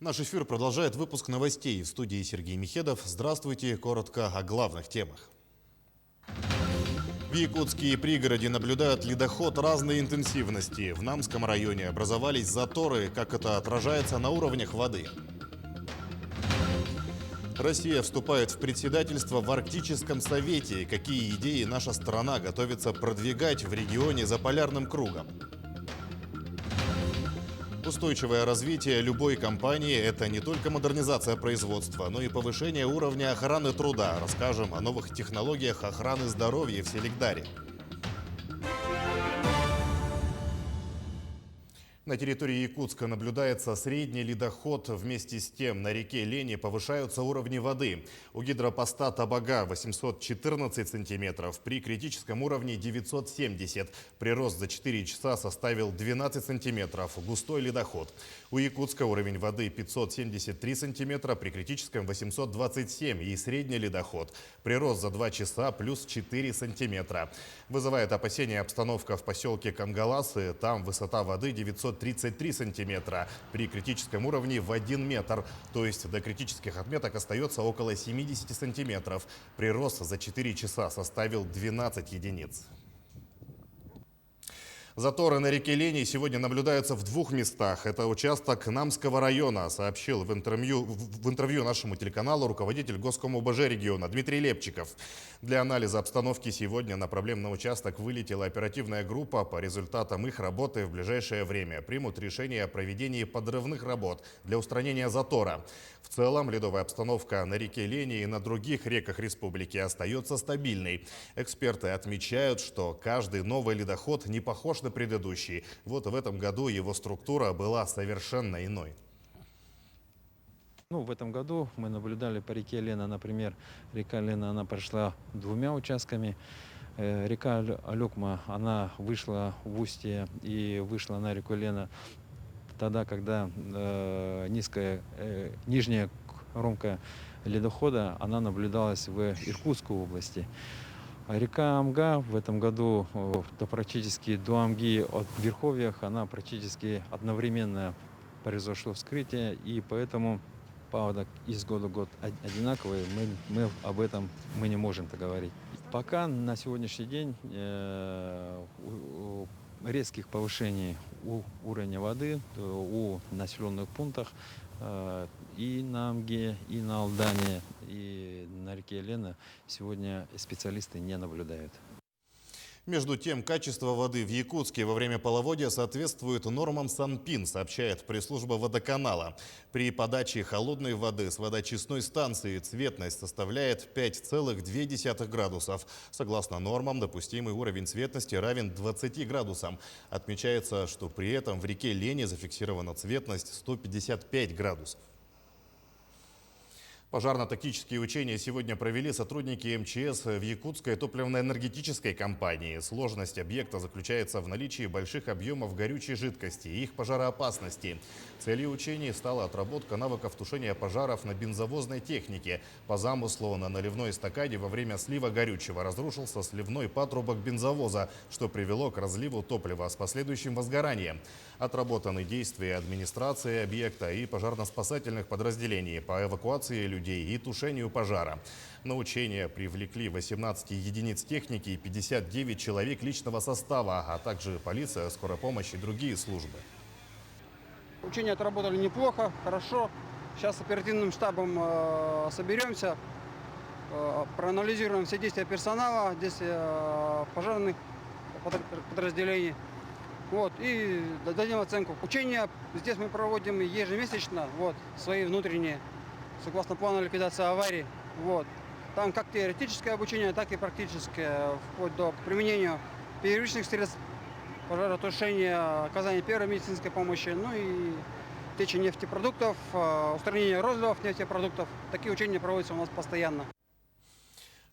Наш эфир продолжает выпуск новостей. В студии Сергей Михедов. Здравствуйте. Коротко о главных темах. В якутские пригороде наблюдают ледоход разной интенсивности. В Намском районе образовались заторы. Как это отражается на уровнях воды? Россия вступает в председательство в Арктическом совете. Какие идеи наша страна готовится продвигать в регионе за полярным кругом? Устойчивое развитие любой компании – это не только модернизация производства, но и повышение уровня охраны труда. Расскажем о новых технологиях охраны здоровья в Селигдаре. На территории Якутска наблюдается средний ледоход. Вместе с тем на реке Лени повышаются уровни воды. У гидропоста Табага 814 сантиметров, при критическом уровне 970. Прирост за 4 часа составил 12 сантиметров. Густой ледоход. У Якутска уровень воды 573 сантиметра, при критическом 827 и средний ледоход. Прирост за 2 часа плюс 4 сантиметра. Вызывает опасения обстановка в поселке Кангаласы. Там высота воды 933 сантиметра, при критическом уровне в 1 метр. То есть до критических отметок остается около 70 сантиметров. Прирост за 4 часа составил 12 единиц. Заторы на реке Лени сегодня наблюдаются в 2 местах. Это участок Намского района, сообщил в интервью нашему телеканалу руководитель Госком ОБЖ региона Дмитрий Лепчиков. Для анализа обстановки сегодня на проблемный участок вылетела оперативная группа. По результатам их работы в ближайшее время примут решение о проведении подрывных работ для устранения затора. В целом ледовая обстановка на реке Лени и на других реках республики остается стабильной. Эксперты отмечают, что каждый новый ледоход не похож на предыдущий. Вот в этом году его структура была совершенно иной. В этом году мы наблюдали по реке Лена, например, река Лена, она прошла 2 участками. Река Алюкма, она вышла в устье и вышла на реку Лена тогда, когда нижняя кромка ледохода, она наблюдалась в Иркутской области. А река Амга в этом году, практически до Амги от верховьях, она практически одновременно произошло вскрытие, и поэтому паводок из года в год одинаковый, мы об этом не можем говорить. Пока на сегодняшний день резких повышений уровня воды у населенных пунктах и на Амге, и на Алдане, и на реке Лена сегодня специалисты не наблюдают. Между тем, качество воды в Якутске во время половодья соответствует нормам Санпин, сообщает пресс-служба водоканала. При подаче холодной воды с водоочистной станции цветность составляет 5,2 градусов. Согласно нормам, допустимый уровень цветности равен 20 градусам. Отмечается, что при этом в реке Лени зафиксирована цветность 155 градусов. Пожарно-тактические учения сегодня провели сотрудники МЧС в Якутской топливно-энергетической компании. Сложность объекта заключается в наличии больших объемов горючей жидкости и их пожароопасности. Целью учений стала отработка навыков тушения пожаров на бензовозной технике. По замыслу, на наливной эстакаде во время слива горючего разрушился сливной патрубок бензовоза, что привело к разливу топлива с последующим возгоранием. Отработаны действия администрации объекта и пожарно-спасательных подразделений по эвакуации людей и тушению пожара. На учения привлекли 18 единиц техники и 59 человек личного состава, а также полиция, скорая помощь и другие службы. Учения отработали неплохо, хорошо. Сейчас с оперативным штабом соберемся, проанализируем все действия персонала, действия пожарных подразделений. И дадим оценку. Учения здесь мы проводим ежемесячно, свои внутренние, согласно плану ликвидации аварий. Там как теоретическое обучение, так и практическое, вплоть до применения первичных средств пожаротушения, оказания первой медицинской помощи, и течи нефтепродуктов, устранение розливов нефтепродуктов. Такие учения проводятся у нас постоянно.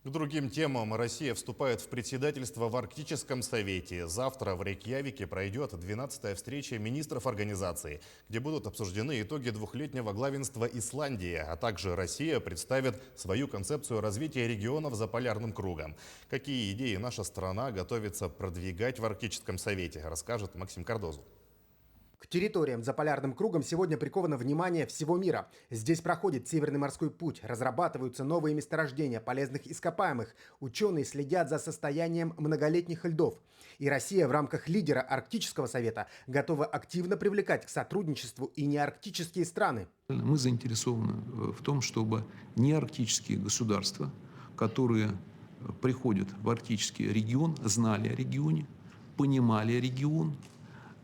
К другим темам. Россия вступает в председательство в Арктическом совете. Завтра в Рейкьявике пройдет 12-я встреча министров организации, где будут обсуждены итоги 2-летнего главенства Исландии, а также Россия представит свою концепцию развития регионов за полярным кругом. Какие идеи наша страна готовится продвигать в Арктическом совете, расскажет Максим Кардозу. К территориям за полярным кругом сегодня приковано внимание всего мира. Здесь проходит Северный морской путь, разрабатываются новые месторождения полезных ископаемых. Ученые следят за состоянием многолетних льдов. И Россия в рамках лидера Арктического совета готова активно привлекать к сотрудничеству и неарктические страны. Мы заинтересованы в том, чтобы неарктические государства, которые приходят в арктический регион, знали о регионе, понимали регион,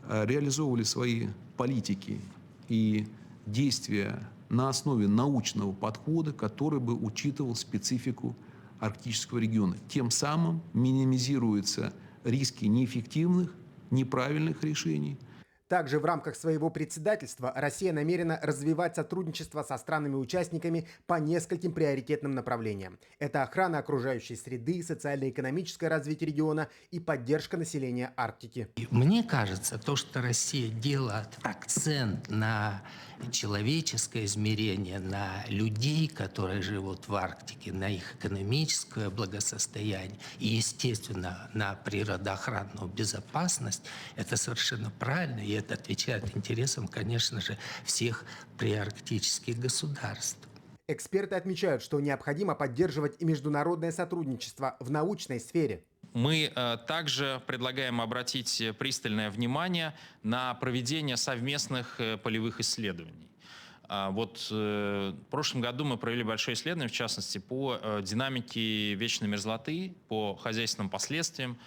реализовывали свои политики и действия на основе научного подхода, который бы учитывал специфику арктического региона. Тем самым минимизируются риски неэффективных, неправильных решений. Также в рамках своего председательства Россия намерена развивать сотрудничество со странами-участниками по нескольким приоритетным направлениям. Это охрана окружающей среды, социально-экономическое развитие региона и поддержка населения Арктики. Мне кажется, то, что Россия делает акцент на человеческое измерение, на людей, которые живут в Арктике, на их экономическое благосостояние и, естественно, на природоохранную безопасность, это совершенно правильно, и это отвечает интересам, конечно же, всех приарктических государств. Эксперты отмечают, что необходимо поддерживать и международное сотрудничество в научной сфере. Мы также предлагаем обратить пристальное внимание на проведение совместных полевых исследований. В прошлом году мы провели большое исследование, в частности, по динамике вечной мерзлоты, по хозяйственным последствиям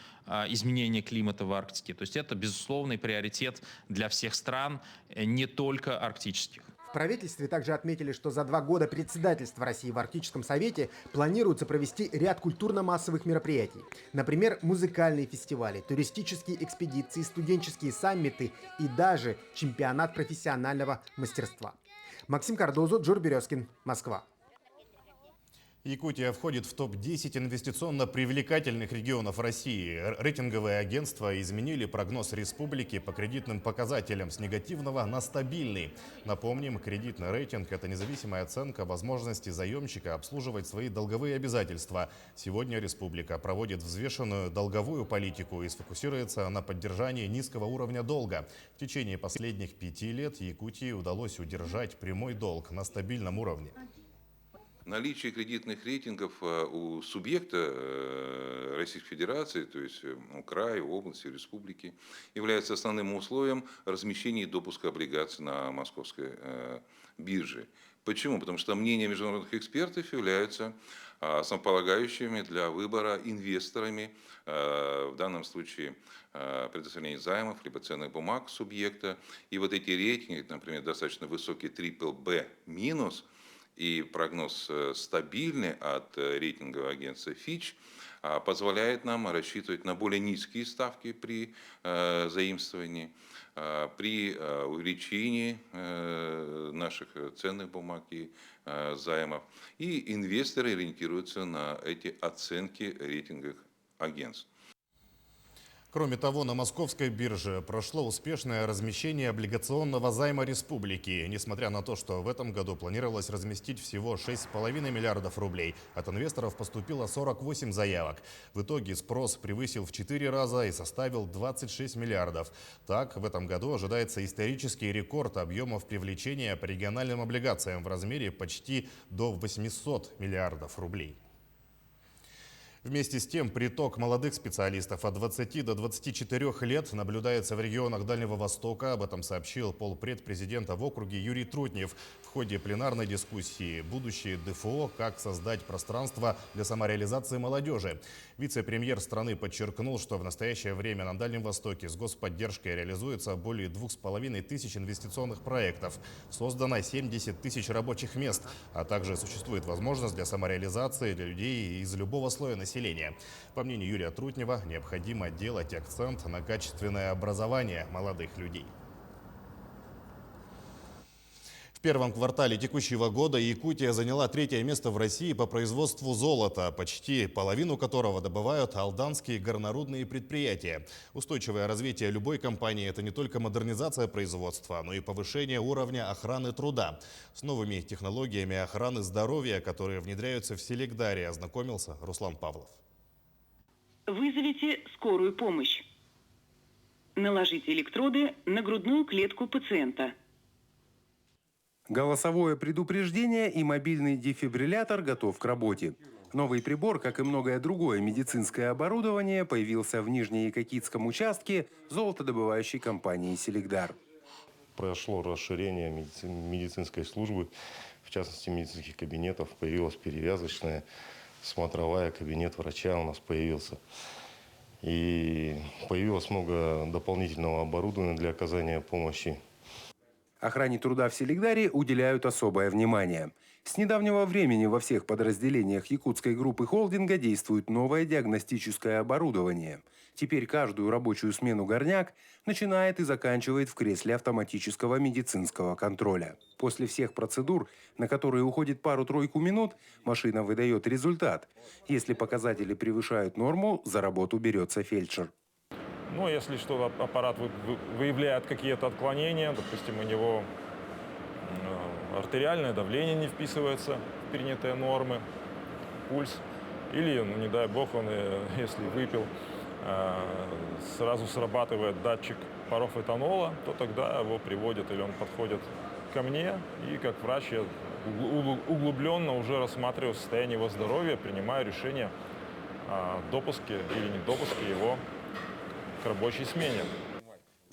изменения климата в Арктике. То есть это безусловный приоритет для всех стран, не только арктических. В правительстве также отметили, что за 2 года председательства России в Арктическом совете планируется провести ряд культурно-массовых мероприятий. Например, музыкальные фестивали, туристические экспедиции, студенческие саммиты и даже чемпионат профессионального мастерства. Максим Кардозо, Джур Березкин, Москва. Якутия входит в топ-10 инвестиционно привлекательных регионов России. Рейтинговые агентства изменили прогноз республики по кредитным показателям с негативного на стабильный. Напомним, кредитный рейтинг – это независимая оценка возможности заемщика обслуживать свои долговые обязательства. Сегодня республика проводит взвешенную долговую политику и сфокусируется на поддержании низкого уровня долга. В течение последних 5 лет Якутии удалось удержать прямой долг на стабильном уровне. Наличие кредитных рейтингов у субъекта Российской Федерации, то есть у края, области, республики, является основным условием размещения и допуска облигаций на московской бирже. Почему? Потому что мнения международных экспертов являются основополагающими для выбора инвесторами, в данном случае предоставления займов либо ценных бумаг субъекта. И вот эти рейтинги, например, достаточно высокий BBB-, и прогноз стабильный от рейтингового агентства Fitch позволяет нам рассчитывать на более низкие ставки при заимствовании, при увеличении наших ценных бумаг и займов. И инвесторы ориентируются на эти оценки рейтинговых агентств. Кроме того, на московской бирже прошло успешное размещение облигационного займа республики. Несмотря на то, что в этом году планировалось разместить всего 6,5 миллиардов рублей, от инвесторов поступило 48 заявок. В итоге спрос превысил в 4 раза и составил 26 миллиардов. Так, в этом году ожидается исторический рекорд объемов привлечения по региональным облигациям в размере почти до 800 миллиардов рублей. Вместе с тем, приток молодых специалистов от 20 до 24 лет наблюдается в регионах Дальнего Востока. Об этом сообщил полпред президента в округе Юрий Трутнев в ходе пленарной дискуссии «Будущее ДФО. Как создать пространство для самореализации молодежи». Вице-премьер страны подчеркнул, что в настоящее время на Дальнем Востоке с господдержкой реализуется более 2500 инвестиционных проектов. Создано 70 тысяч рабочих мест, а также существует возможность для самореализации для людей из любого слоя населения. По мнению Юрия Трутнева, необходимо делать акцент на качественное образование молодых людей. В первом квартале текущего года Якутия заняла 3-е место в России по производству золота, почти половину которого добывают алданские горнорудные предприятия. Устойчивое развитие любой компании – это не только модернизация производства, но и повышение уровня охраны труда. С новыми технологиями охраны здоровья, которые внедряются в Селегдаре, ознакомился Руслан Павлов. Вызовите скорую помощь. Наложить электроды на грудную клетку пациента. Голосовое предупреждение и мобильный дефибриллятор готов к работе. Новый прибор, как и многое другое медицинское оборудование, появился в Нижнеякокитском участке золотодобывающей компании «Селигдар». Прошло расширение медицинской службы, в частности медицинских кабинетов. Появилась перевязочная, смотровая, кабинет врача у нас появился. И появилось много дополнительного оборудования для оказания помощи. Охране труда в «Селигдаре» уделяют особое внимание. С недавнего времени во всех подразделениях якутской группы холдинга действует новое диагностическое оборудование. Теперь каждую рабочую смену горняк начинает и заканчивает в кресле автоматического медицинского контроля. После всех процедур, на которые уходит пару-тройку минут, машина выдает результат. Если показатели превышают норму, за работу берется фельдшер. Ну, если что-то аппарат выявляет какие-то отклонения, допустим, у него артериальное давление не вписывается в принятые нормы, пульс, или, ну, не дай бог, он, если выпил, сразу срабатывает датчик паров этанола, то тогда его приводят, или он подходит ко мне, и как врач я углубленно уже рассматриваю состояние его здоровья, принимаю решение о допуске или недопуске его к рабочей смене.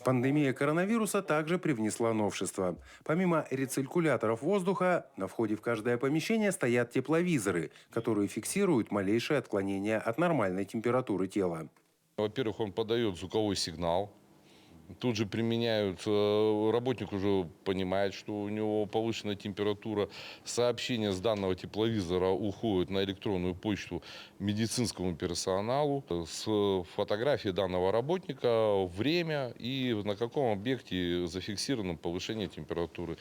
Пандемия коронавируса также привнесла новшества. Помимо рециркуляторов воздуха, на входе в каждое помещение стоят тепловизоры, которые фиксируют малейшее отклонение от нормальной температуры тела. Во-первых, он подает звуковой сигнал. Тут же применяют, работник уже понимает, что у него повышенная температура. Сообщение с данного тепловизора уходит на электронную почту медицинскому персоналу с фотографией данного работника, время и на каком объекте зафиксировано повышение температуры.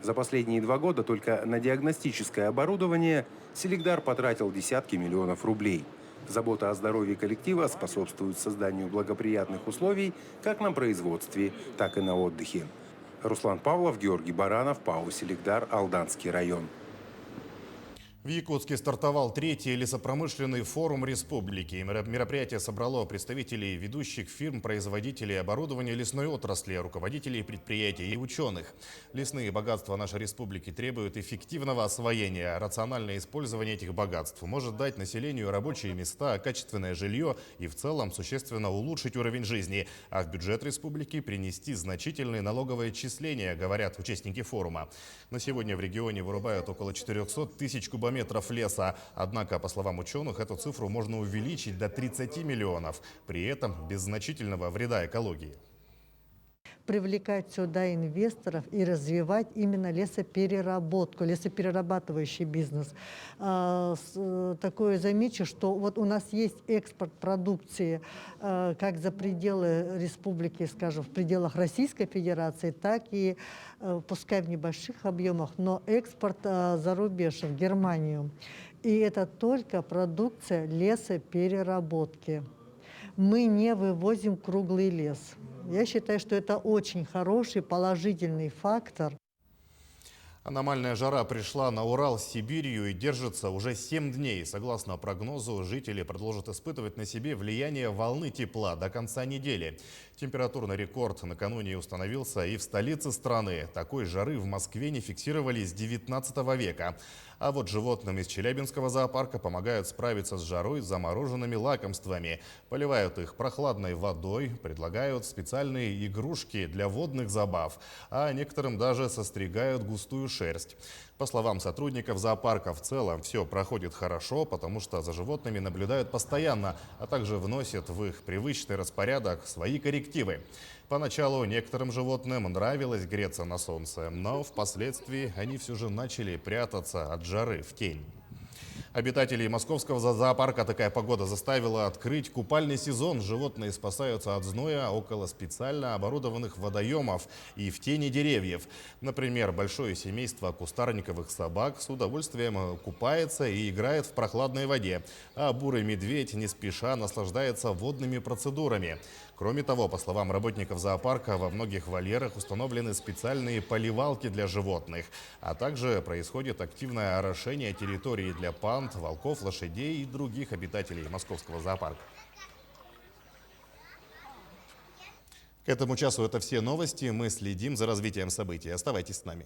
За последние 2 года только на диагностическое оборудование «Селигдар» потратил десятки миллионов рублей. Забота о здоровье коллектива способствует созданию благоприятных условий как на производстве, так и на отдыхе. Руслан Павлов, Георгий Баранов, ПАО «Селигдар», Алданский район. В Якутске стартовал 3-й лесопромышленный форум республики. Мероприятие собрало представителей ведущих фирм, производителей оборудования лесной отрасли, руководителей предприятий и ученых. Лесные богатства нашей республики требуют эффективного освоения. Рациональное использование этих богатств может дать населению рабочие места, качественное жилье и в целом существенно улучшить уровень жизни. А в бюджет республики принести значительные налоговые отчисления, говорят участники форума. На сегодня в регионе вырубают около 400 тысяч кубометров леса. Однако, по словам ученых, эту цифру можно увеличить до 30 миллионов. При этом без значительного вреда экологии. Привлекать сюда инвесторов и развивать именно лесопереработку, лесоперерабатывающий бизнес. Такое замечу, что вот у нас есть экспорт продукции как за пределы республики, скажем, в пределах Российской Федерации, так и, пускай в небольших объемах, но экспорт за рубеж, в Германию. И это только продукция лесопереработки. Мы не вывозим круглый лес. Я считаю, что это очень хороший, положительный фактор. Аномальная жара пришла на Урал с Сибирью и держится уже 7 дней. Согласно прогнозу, жители продолжат испытывать на себе влияние волны тепла до конца недели. Температурный рекорд накануне установился и в столице страны. Такой жары в Москве не фиксировали с 19 века. А вот животным из Челябинского зоопарка помогают справиться с жарой замороженными лакомствами. Поливают их прохладной водой, предлагают специальные игрушки для водных забав, а некоторым даже состригают густую шерсть. По словам сотрудников зоопарка, в целом все проходит хорошо, потому что за животными наблюдают постоянно, а также вносят в их привычный распорядок свои коррективы. Поначалу некоторым животным нравилось греться на солнце, но впоследствии они все же начали прятаться от жары в тень. Обитателей московского зоопарка такая погода заставила открыть купальный сезон. Животные спасаются от зноя около специально оборудованных водоемов и в тени деревьев. Например, большое семейство кустарниковых собак с удовольствием купается и играет в прохладной воде, а бурый медведь не спеша наслаждается водными процедурами. Кроме того, по словам работников зоопарка, во многих вольерах установлены специальные поливалки для животных, а также происходит активное орошение территории для панд, волков, лошадей и других обитателей московского зоопарка. К этому часу это все новости. Мы следим за развитием событий. Оставайтесь с нами.